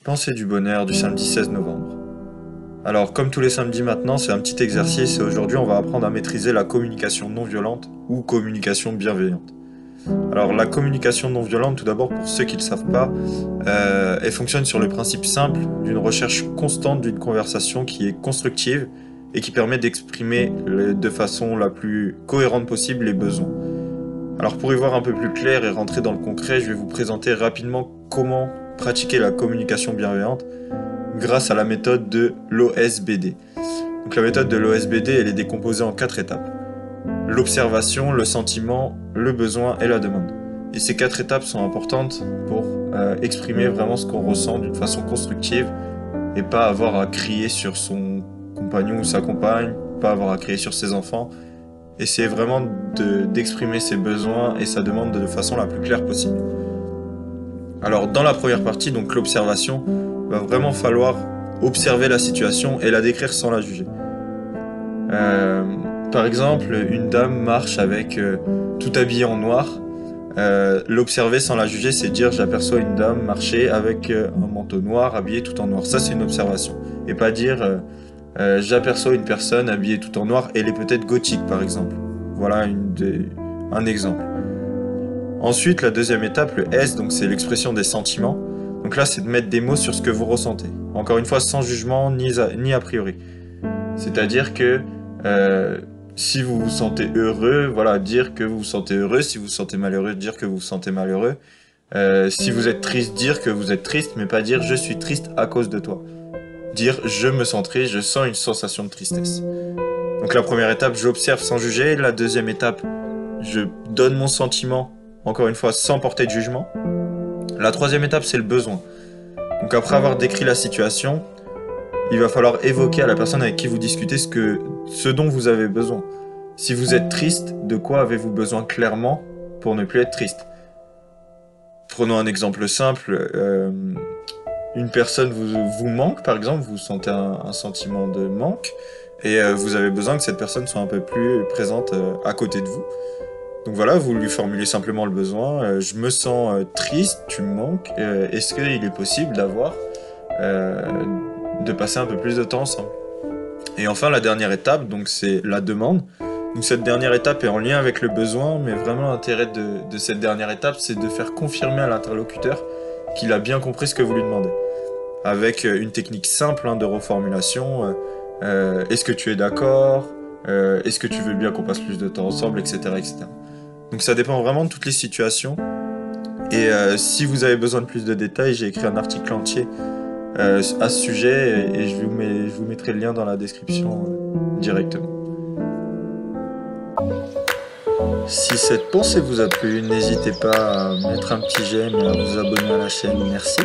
Pensée du bonheur du samedi 16 novembre. Alors, comme tous les samedis maintenant, c'est un petit exercice et aujourd'hui, on va apprendre à maîtriser la communication non violente ou communication bienveillante. Alors, la communication non violente, tout d'abord, pour ceux qui ne le savent pas, elle fonctionne sur le principe simple d'une recherche constante d'une conversation qui est constructive et qui permet d'exprimer de façon la plus cohérente possible les besoins. Alors, pour y voir un peu plus clair et rentrer dans le concret, je vais vous présenter rapidement comment pratiquer la communication bienveillante grâce à la méthode de l'OSBD. Donc la méthode de l'OSBD, elle est décomposée en 4 étapes. L'observation, le sentiment, le besoin et la demande. Et ces 4 étapes sont importantes pour exprimer vraiment ce qu'on ressent d'une façon constructive et pas avoir à crier sur son compagnon ou sa compagne, pas avoir à crier sur ses enfants. Essayer vraiment d'exprimer ses besoins et sa demande de façon la plus claire possible. Alors dans la première partie, donc l'observation, va vraiment falloir observer la situation et la décrire sans la juger. Par exemple, une dame marche avec tout habillée en noir. L'observer sans la juger, c'est dire j'aperçois une dame marcher avec un manteau noir, habillée tout en noir. Ça, c'est une observation. Et pas dire j'aperçois une personne habillée tout en noir, elle est peut-être gothique, par exemple. Voilà un exemple. Ensuite, la deuxième étape, le S, donc c'est l'expression des sentiments. Donc là, c'est de mettre des mots sur ce que vous ressentez. Encore une fois, sans jugement ni a priori. C'est-à-dire que si vous vous sentez heureux, voilà, dire que vous vous sentez heureux. Si vous vous sentez malheureux, dire que vous vous sentez malheureux. Si vous êtes triste, dire que vous êtes triste, mais pas dire je suis triste à cause de toi. Dire je me sens triste, je sens une sensation de tristesse. Donc la première étape, j'observe sans juger. La deuxième étape, je donne mon sentiment, encore une fois, sans porter de jugement. La troisième étape, c'est le besoin. Donc après avoir décrit la situation, il va falloir évoquer à la personne avec qui vous discutez ce dont vous avez besoin. Si vous êtes triste, de quoi avez-vous besoin clairement pour ne plus être triste? Prenons un exemple simple. Une personne vous manque, par exemple, vous sentez un sentiment de manque, et vous avez besoin que cette personne soit un peu plus présente à côté de vous. Donc voilà, vous lui formulez simplement le besoin. Je me sens triste, tu me manques. Est-ce qu'il est possible de passer un peu plus de temps ensemble? Et enfin, la dernière étape, donc c'est la demande. Donc cette dernière étape est en lien avec le besoin, mais vraiment l'intérêt de cette dernière étape, c'est de faire confirmer à l'interlocuteur qu'il a bien compris ce que vous lui demandez. Avec une technique simple de reformulation. Est-ce que tu es d'accord? Est-ce que tu veux bien qu'on passe plus de temps ensemble, etc., etc. Donc ça dépend vraiment de toutes les situations. Et si vous avez besoin de plus de détails, j'ai écrit un article entier à ce sujet et je vous mettrai le lien dans la description directement. Si cette pensée vous a plu, n'hésitez pas à mettre un petit j'aime et à vous abonner à la chaîne. Merci.